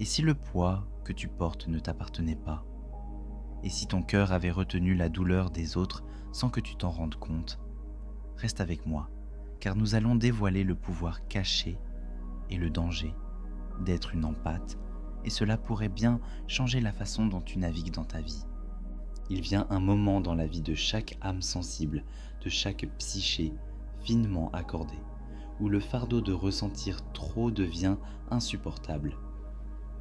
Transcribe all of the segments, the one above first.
Et si le poids que tu portes ne t'appartenait pas? Et si ton cœur avait retenu la douleur des autres sans que tu t'en rendes compte? Reste avec moi, car nous allons dévoiler le pouvoir caché et le danger d'être une empathe, et cela pourrait bien changer la façon dont tu navigues dans ta vie. Il vient un moment dans la vie de chaque âme sensible, de chaque psyché finement accordée, où le fardeau de ressentir trop devient insupportable.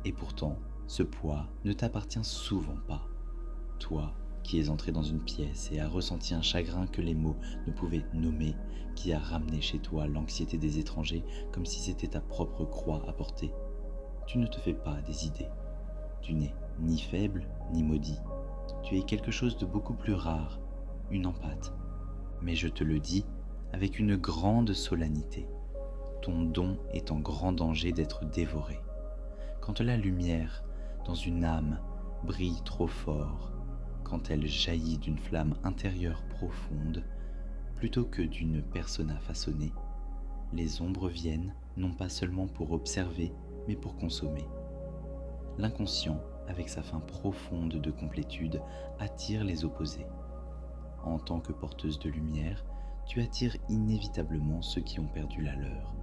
Et pourtant, ce poids ne t'appartient souvent pas. Toi, qui es entré dans une pièce et as ressenti un chagrin que les mots ne pouvaient nommer, qui a ramené chez toi l'anxiété des étrangers comme si c'était ta propre croix à porter. Tu ne te fais pas des idées. Tu n'es ni faible ni maudit. Tu es quelque chose de beaucoup plus rare, une empathe. Mais je te le dis avec une grande solennité. Ton don est en grand danger d'être dévoré. Quand la lumière, dans une âme, brille trop fort, quand elle jaillit d'une flamme intérieure profonde, plutôt que d'une persona façonnée, les ombres viennent non pas seulement pour observer, mais pour consommer. L'inconscient, avec sa fin profonde de complétude, attire les opposés. En tant que porteuse de lumière, tu attires inévitablement ceux qui ont perdu la leur.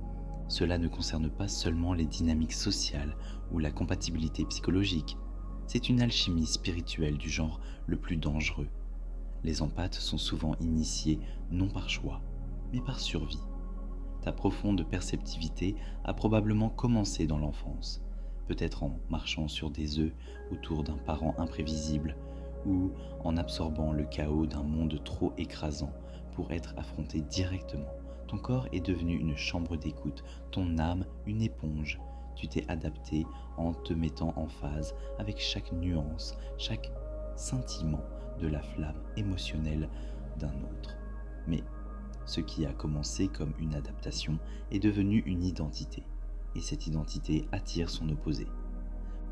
Cela ne concerne pas seulement les dynamiques sociales ou la compatibilité psychologique. C'est une alchimie spirituelle du genre le plus dangereux. Les empathes sont souvent initiés non par choix, mais par survie. Ta profonde perceptivité a probablement commencé dans l'enfance, peut-être en marchant sur des œufs autour d'un parent imprévisible ou en absorbant le chaos d'un monde trop écrasant pour être affronté directement. Ton corps est devenu une chambre d'écoute, ton âme une éponge. Tu t'es adapté en te mettant en phase avec chaque nuance, chaque scintillement de la flamme émotionnelle d'un autre. Mais ce qui a commencé comme une adaptation est devenu une identité, et cette identité attire son opposé.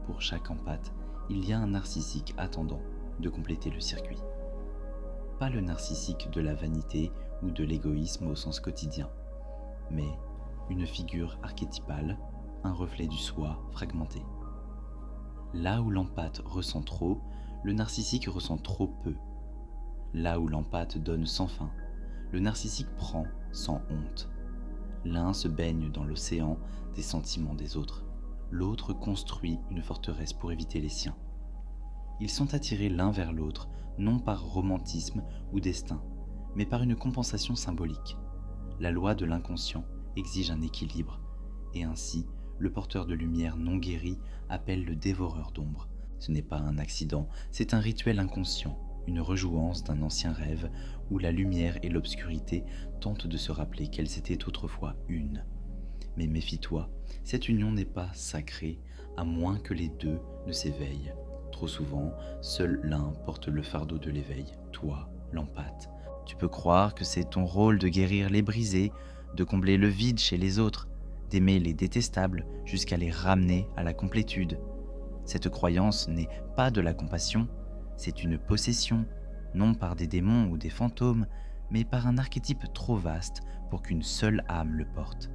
Pour chaque empathe, il y a un narcissique attendant de compléter le circuit. Pas le narcissique de la vanité ou de l'égoïsme au sens quotidien, mais une figure archétypale, un reflet du soi fragmenté. Là où l'empathe ressent trop, le narcissique ressent trop peu. Là où l'empathe donne sans fin, le narcissique prend sans honte. L'un se baigne dans l'océan des sentiments des autres, l'autre construit une forteresse pour éviter les siens. Ils sont attirés l'un vers l'autre, non par romantisme ou destin, mais par une compensation symbolique. La loi de l'inconscient exige un équilibre, et ainsi, le porteur de lumière non guéri appelle le dévoreur d'ombre. Ce n'est pas un accident, c'est un rituel inconscient, une rejouance d'un ancien rêve où la lumière et l'obscurité tentent de se rappeler qu'elles étaient autrefois une. Mais méfie-toi, cette union n'est pas sacrée, à moins que les deux ne s'éveillent. Trop souvent, seul l'un porte le fardeau de l'éveil, toi, l'empathe. Tu peux croire que c'est ton rôle de guérir les brisés, de combler le vide chez les autres, d'aimer les détestables jusqu'à les ramener à la complétude. Cette croyance n'est pas de la compassion, c'est une possession, non par des démons ou des fantômes, mais par un archétype trop vaste pour qu'une seule âme le porte.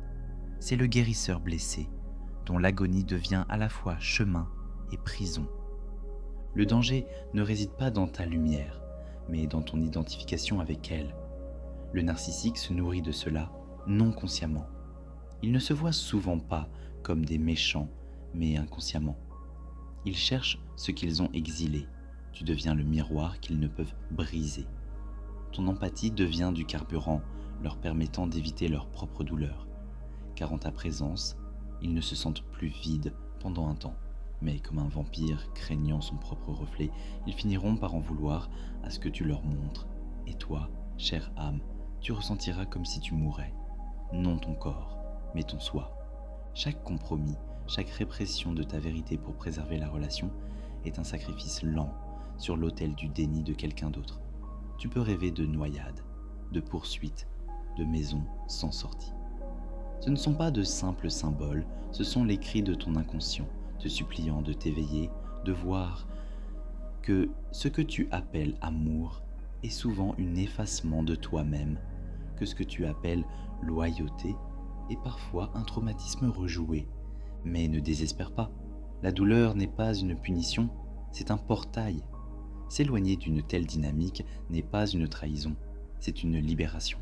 C'est le guérisseur blessé, dont l'agonie devient à la fois chemin et prison. Le danger ne réside pas dans ta lumière, mais dans ton identification avec elle. Le narcissique se nourrit de cela non consciemment. Ils ne se voient souvent pas comme des méchants, mais inconsciemment. Ils cherchent ce qu'ils ont exilé. Tu deviens le miroir qu'ils ne peuvent briser. Ton empathie devient du carburant, leur permettant d'éviter leur propre douleur. Car en ta présence, ils ne se sentent plus vides pendant un temps. Mais comme un vampire craignant son propre reflet, ils finiront par en vouloir à ce que tu leur montres. Et toi, chère âme, tu ressentiras comme si tu mourais. Non ton corps, mais ton soi. Chaque compromis, chaque répression de ta vérité pour préserver la relation est un sacrifice lent sur l'autel du déni de quelqu'un d'autre. Tu peux rêver de noyade, de poursuite, de maison sans sortie. Ce ne sont pas de simples symboles, ce sont les cris de ton inconscient, te suppliant de t'éveiller, de voir que ce que tu appelles amour est souvent un effacement de toi-même, que ce que tu appelles loyauté est parfois un traumatisme rejoué. Mais ne désespère pas, La douleur n'est pas une punition, c'est un portail. S'éloigner d'une telle dynamique n'est pas une trahison, c'est une libération.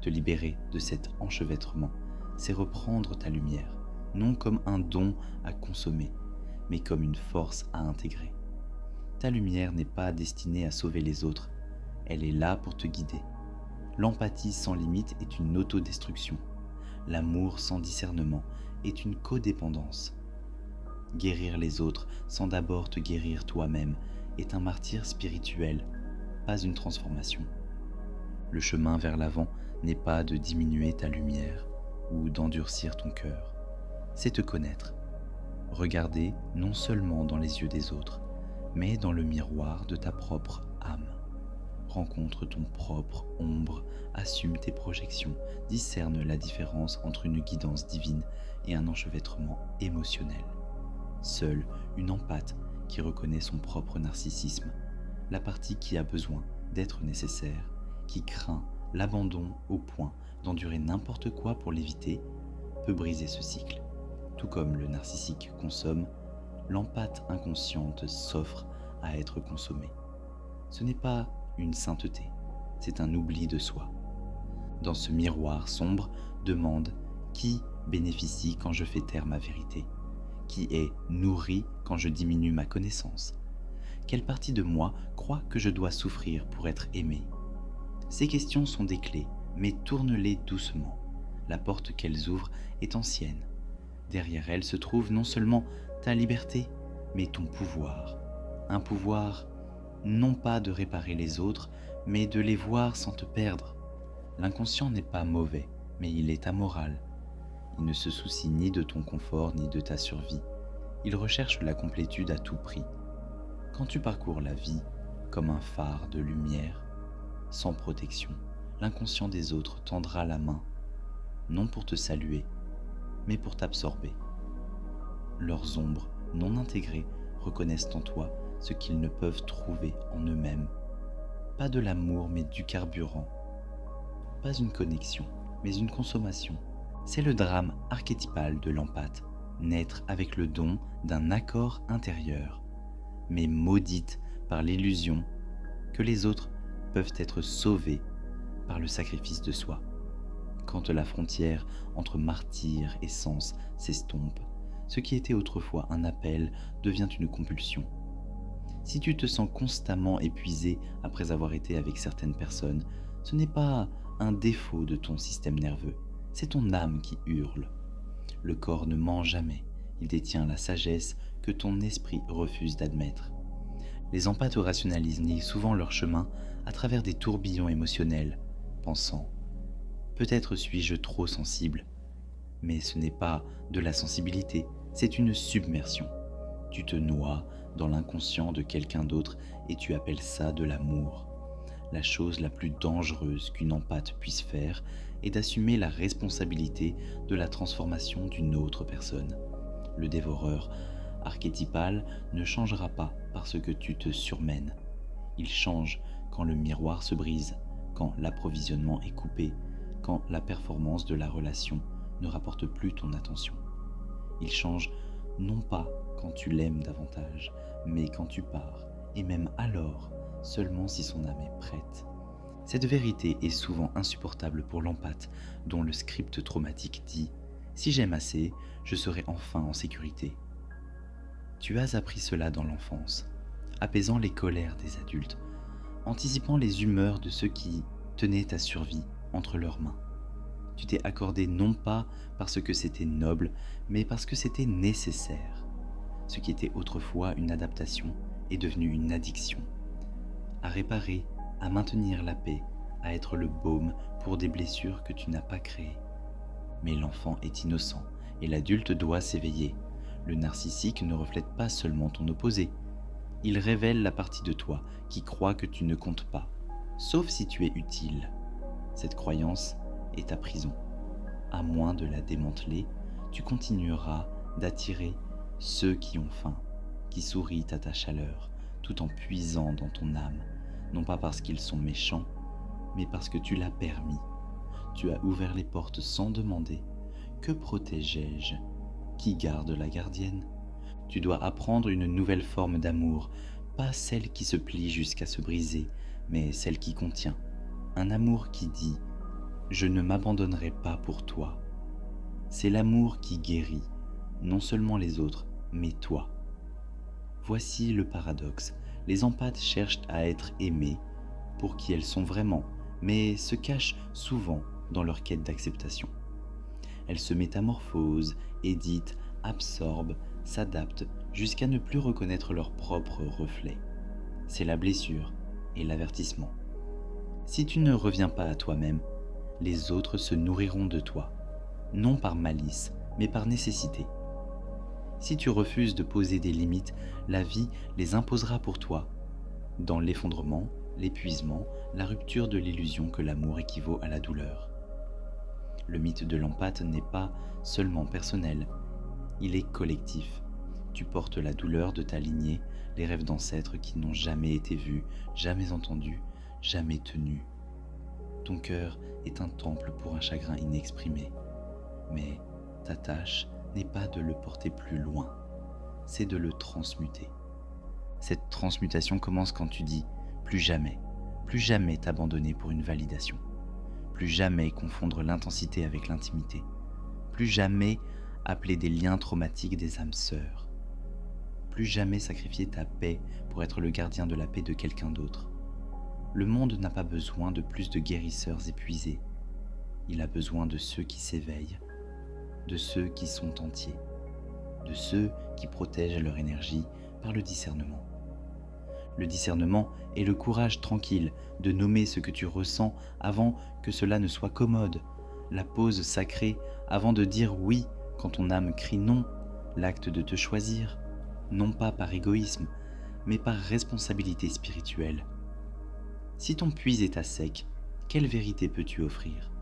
Te libérer de cet enchevêtrement, c'est reprendre ta lumière, non comme un don à consommer, mais comme une force à intégrer. Ta lumière n'est pas destinée à sauver les autres, elle est là pour te guider. L'empathie sans limite est une autodestruction. L'amour sans discernement est une codépendance. Guérir les autres sans d'abord te guérir toi-même est un martyre spirituel, pas une transformation. Le chemin vers l'avant n'est pas de diminuer ta lumière ou d'endurcir ton cœur, c'est te connaître. Regarder non seulement dans les yeux des autres, mais dans le miroir de ta propre âme. Rencontre ton propre ombre, assume tes projections, discerne la différence entre une guidance divine et un enchevêtrement émotionnel. Seule une empathe qui reconnaît son propre narcissisme, la partie qui a besoin d'être nécessaire, qui craint l'abandon au point d'endurer n'importe quoi pour l'éviter, peut briser ce cycle. Tout comme le narcissique consomme, l'empathe inconsciente s'offre à être consommée. Ce n'est pas une sainteté, c'est un oubli de soi. Dans ce miroir sombre, demande qui bénéficie quand je fais taire ma vérité, qui est nourri quand je diminue ma connaissance. Quelle partie de moi croit que je dois souffrir pour être aimé? Ces questions sont des clés, mais tourne-les doucement. La porte qu'elles ouvrent est ancienne. Derrière elle se trouve non seulement ta liberté, mais ton pouvoir. Un pouvoir non pas de réparer les autres, mais de les voir sans te perdre. L'inconscient n'est pas mauvais, mais il est amoral. Il ne se soucie ni de ton confort ni de ta survie. Il recherche la complétude à tout prix. Quand tu parcours la vie comme un phare de lumière, sans protection, l'inconscient des autres tendra la main, non pour te saluer, mais pour t'absorber. Leurs ombres non intégrées reconnaissent en toi ce qu'ils ne peuvent trouver en eux-mêmes. Pas de l'amour, mais du carburant. Pas une connexion, mais une consommation. C'est le drame archétypal de l'empathe, naître avec le don d'un accord intérieur, mais maudite par l'illusion que les autres peuvent être sauvés par le sacrifice de soi. Quand la frontière entre martyr et sens s'estompe, ce qui était autrefois un appel devient une compulsion. Si tu te sens constamment épuisé après avoir été avec certaines personnes, ce n'est pas un défaut de ton système nerveux, c'est ton âme qui hurle. Le corps ne ment jamais, il détient la sagesse que ton esprit refuse d'admettre. Les empathes rationalisent souvent leur chemin à travers des tourbillons émotionnels, pensant « peut-être suis-je trop sensible ». Mais ce n'est pas de la sensibilité, c'est une submersion. Tu te noies dans l'inconscient de quelqu'un d'autre et tu appelles ça de l'amour. La chose la plus dangereuse qu'une empathe puisse faire est d'assumer la responsabilité de la transformation d'une autre personne. Le dévoreur archétypal ne changera pas parce que tu te surmènes. Il change quand le miroir se brise, quand l'approvisionnement est coupé, quand la performance de la relation ne rapporte plus ton attention. Il change non pas quand tu l'aimes davantage, mais quand tu pars, et même alors, seulement si son âme est prête. Cette vérité est souvent insupportable pour l'empathe, dont le script traumatique dit « Si j'aime assez, je serai enfin en sécurité ». Tu as appris cela dans l'enfance, apaisant les colères des adultes, anticipant les humeurs de ceux qui tenaient ta survie entre leurs mains. Tu t'es accordé non pas parce que c'était noble, mais parce que c'était nécessaire. Ce qui était autrefois une adaptation est devenu une addiction. À réparer, à maintenir la paix, à être le baume pour des blessures que tu n'as pas créées. Mais l'enfant est innocent et l'adulte doit s'éveiller. Le narcissique ne reflète pas seulement ton opposé. Il révèle la partie de toi qui croit que tu ne comptes pas, sauf si tu es utile. Cette croyance est ta prison. À moins de la démanteler, tu continueras d'attirer ceux qui ont faim, qui sourient à ta chaleur, tout en puisant dans ton âme, non pas parce qu'ils sont méchants, mais parce que tu l'as permis. Tu as ouvert les portes sans demander. Que protégeais-je? Qui garde la gardienne? Tu dois apprendre une nouvelle forme d'amour, pas celle qui se plie jusqu'à se briser, mais celle qui contient. Un amour qui dit ⁇ Je ne m'abandonnerai pas pour toi ⁇ C'est l'amour qui guérit, non seulement les autres, mais toi. Voici le paradoxe. Les empathes cherchent à être aimées pour qui elles sont vraiment, mais se cachent souvent dans leur quête d'acceptation. Elles se métamorphosent, éditent, absorbent, s'adaptent jusqu'à ne plus reconnaître leur propre reflet. C'est la blessure et l'avertissement. Si tu ne reviens pas à toi-même, les autres se nourriront de toi, non par malice, mais par nécessité. Si tu refuses de poser des limites, la vie les imposera pour toi, dans l'effondrement, l'épuisement, la rupture de l'illusion que l'amour équivaut à la douleur. Le mythe de l'empathe n'est pas seulement personnel, il est collectif. Tu portes la douleur de ta lignée, les rêves d'ancêtres qui n'ont jamais été vus, jamais entendus, jamais tenus. Ton cœur est un temple pour un chagrin inexprimé, mais ta tâche n'est pas de le porter plus loin, c'est de le transmuter. Cette transmutation commence quand tu dis « plus jamais t'abandonner pour une validation, plus jamais confondre l'intensité avec l'intimité, plus jamais appeler des liens traumatiques des âmes sœurs, plus jamais sacrifier ta paix pour être le gardien de la paix de quelqu'un d'autre. Le monde n'a pas besoin de plus de guérisseurs épuisés, il a besoin de ceux qui s'éveillent, de ceux qui sont entiers, de ceux qui protègent leur énergie par le discernement. Le discernement est le courage tranquille de nommer ce que tu ressens avant que cela ne soit commode, la pause sacrée avant de dire oui quand ton âme crie non, l'acte de te choisir, non pas par égoïsme, mais par responsabilité spirituelle. Si ton puits est à sec, quelle vérité peux-tu offrir?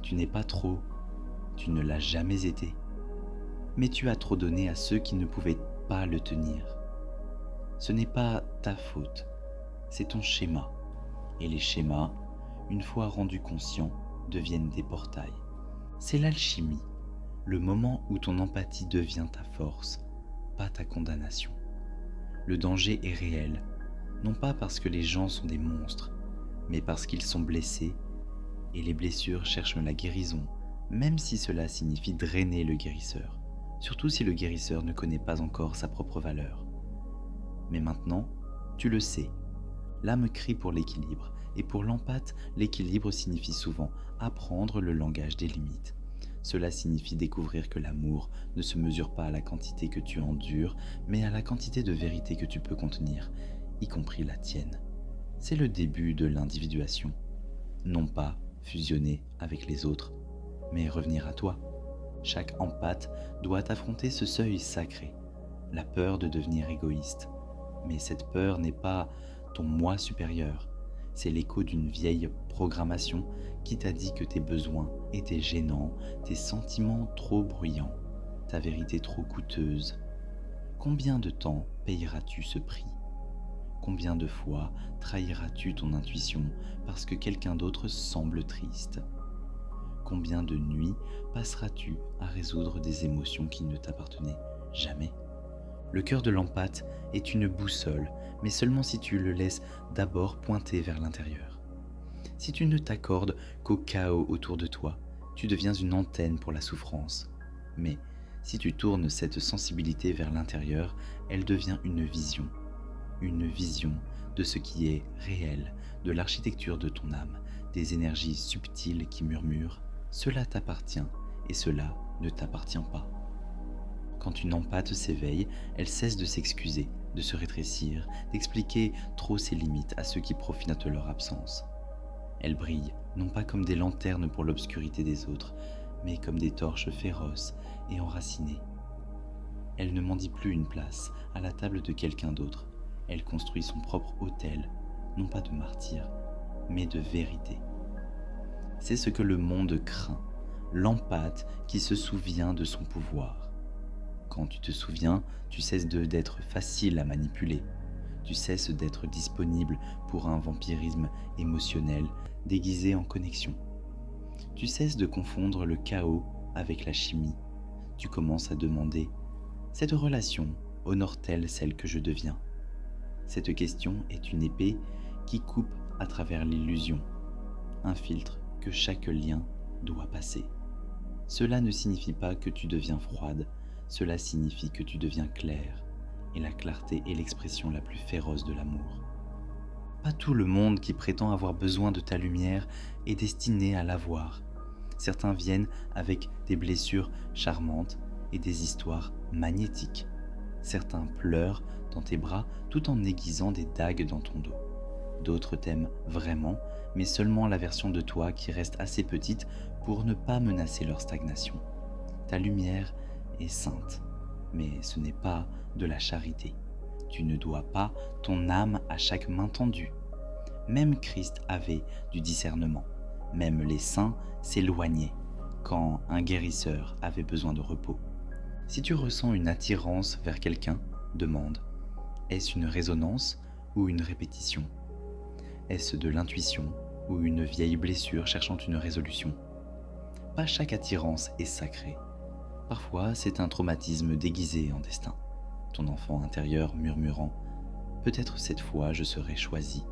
Tu n'es pas trop, tu ne l'as jamais été, mais tu as trop donné à ceux qui ne pouvaient pas le tenir. Ce n'est pas ta faute, c'est ton schéma. Et les schémas, une fois rendus conscients, deviennent des portails. C'est l'alchimie, le moment où ton empathie devient ta force, pas ta condamnation. Le danger est réel, non pas parce que les gens sont des monstres, mais parce qu'ils sont blessés, et les blessures cherchent la guérison, même si cela signifie drainer le guérisseur, surtout si le guérisseur ne connaît pas encore sa propre valeur. Mais maintenant, tu le sais, l'âme crie pour l'équilibre, et pour l'empathe, l'équilibre signifie souvent apprendre le langage des limites. Cela signifie découvrir que l'amour ne se mesure pas à la quantité que tu endures, mais à la quantité de vérité que tu peux contenir, y compris la tienne. C'est le début de l'individuation. Non pas fusionner avec les autres, mais revenir à toi. Chaque empathe doit affronter ce seuil sacré, la peur de devenir égoïste. Mais cette peur n'est pas ton moi supérieur, c'est l'écho d'une vieille programmation qui t'a dit que tes besoins étaient gênants, tes sentiments trop bruyants, ta vérité trop coûteuse. Combien de temps payeras-tu ce prix? Combien de fois trahiras-tu ton intuition parce que quelqu'un d'autre semble triste? Combien de nuits passeras-tu à résoudre des émotions qui ne t'appartenaient jamais? Le cœur de l'empathe est une boussole, mais seulement si tu le laisses d'abord pointer vers l'intérieur. Si tu ne t'accordes qu'au chaos autour de toi, tu deviens une antenne pour la souffrance. Mais si tu tournes cette sensibilité vers l'intérieur, elle devient une vision de ce qui est réel, de l'architecture de ton âme, des énergies subtiles qui murmurent « cela t'appartient et cela ne t'appartient pas ». Quand une empathe s'éveille, elle cesse de s'excuser, de se rétrécir, d'expliquer trop ses limites à ceux qui profitent de leur absence. Elle brille, non pas comme des lanternes pour l'obscurité des autres, mais comme des torches féroces et enracinées. Elle ne mendie plus une place à la table de quelqu'un d'autre. Elle construit son propre autel, non pas de martyr, mais de vérité. C'est ce que le monde craint, l'empathe qui se souvient de son pouvoir. Quand tu te souviens, tu cesses d'être facile à manipuler. Tu cesses d'être disponible pour un vampirisme émotionnel déguisé en connexion. Tu cesses de confondre le chaos avec la chimie. Tu commences à demander Cette relation honore-t-elle celle que je deviens? Cette question est une épée qui coupe à travers l'illusion, un filtre que chaque lien doit passer. Cela ne signifie pas que tu deviens froide, cela signifie que tu deviens clair, et la clarté est l'expression la plus féroce de l'amour. Pas tout le monde qui prétend avoir besoin de ta lumière est destiné à l'avoir. Certains viennent avec des blessures charmantes et des histoires magnétiques. Certains pleurent dans tes bras tout en aiguisant des dagues dans ton dos. D'autres t'aiment vraiment, mais seulement la version de toi qui reste assez petite pour ne pas menacer leur stagnation. Ta lumière est sainte, mais ce n'est pas de la charité. Tu ne dois pas ton âme à chaque main tendue. Même Christ avait du discernement. Même les saints s'éloignaient quand un guérisseur avait besoin de repos. Si tu ressens une attirance vers quelqu'un, demande: est-ce une résonance ou une répétition? Est-ce de l'intuition ou une vieille blessure cherchant une résolution? Pas chaque attirance est sacrée. Parfois, c'est un traumatisme déguisé en destin. Ton enfant intérieur murmurant: peut-être cette fois je serai choisi.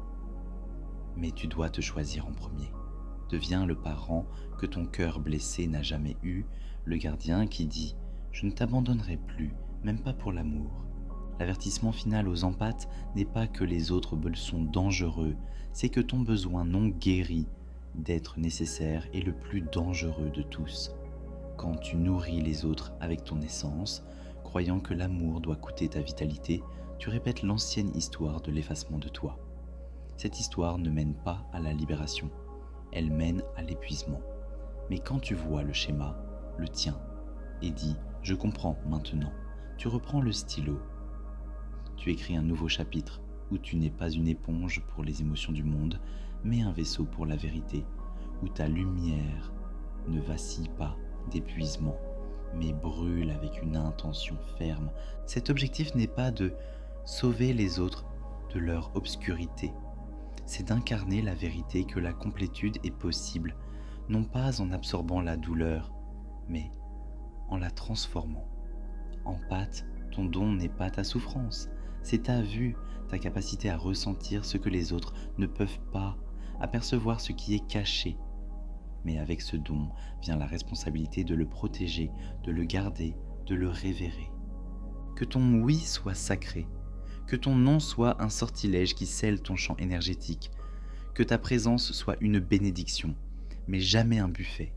Mais tu dois te choisir en premier. Deviens le parent que ton cœur blessé n'a jamais eu, le gardien qui dit: je ne t'abandonnerai plus, même pas pour l'amour. L'avertissement final aux empathes n'est pas que les autres sont dangereux, c'est que ton besoin non guéri d'être nécessaire est le plus dangereux de tous. Quand tu nourris les autres avec ton essence, croyant que l'amour doit coûter ta vitalité, tu répètes l'ancienne histoire de l'effacement de toi. Cette histoire ne mène pas à la libération, elle mène à l'épuisement. Mais quand tu vois le schéma, le tien, et dis: je comprends maintenant, tu reprends le stylo. Tu écris un nouveau chapitre où tu n'es pas une éponge pour les émotions du monde, mais un vaisseau pour la vérité, où ta lumière ne vacille pas d'épuisement, mais brûle avec une intention ferme. Cet objectif n'est pas de sauver les autres de leur obscurité, c'est d'incarner la vérité que la complétude est possible, non pas en absorbant la douleur, mais en la transformant. Empathe, ton don n'est pas ta souffrance, c'est ta vue, ta capacité à ressentir ce que les autres ne peuvent pas, à percevoir ce qui est caché. Mais avec ce don vient la responsabilité de le protéger, de le garder, de le révérer. Que ton oui soit sacré, que ton non soit un sortilège qui scelle ton champ énergétique, que ta présence soit une bénédiction, mais jamais un buffet.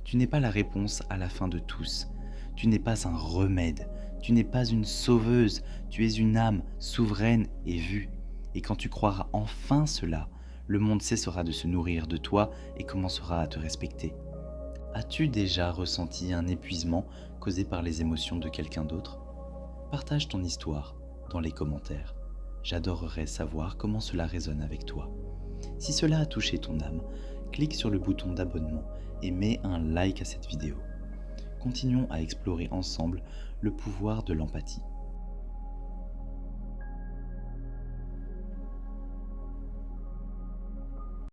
Tu n'es pas la réponse à la fin de tous, tu n'es pas un remède, tu n'es pas une sauveuse, tu es une âme souveraine et vue. Et quand tu croiras enfin cela, le monde cessera de se nourrir de toi et commencera à te respecter. As-tu déjà ressenti un épuisement causé par les émotions de quelqu'un d'autre? Partage ton histoire dans les commentaires. J'adorerais savoir comment cela résonne avec toi. Si cela a touché ton âme, clique sur le bouton d'abonnement et mets un like à cette vidéo. Continuons à explorer ensemble le pouvoir de l'empathie.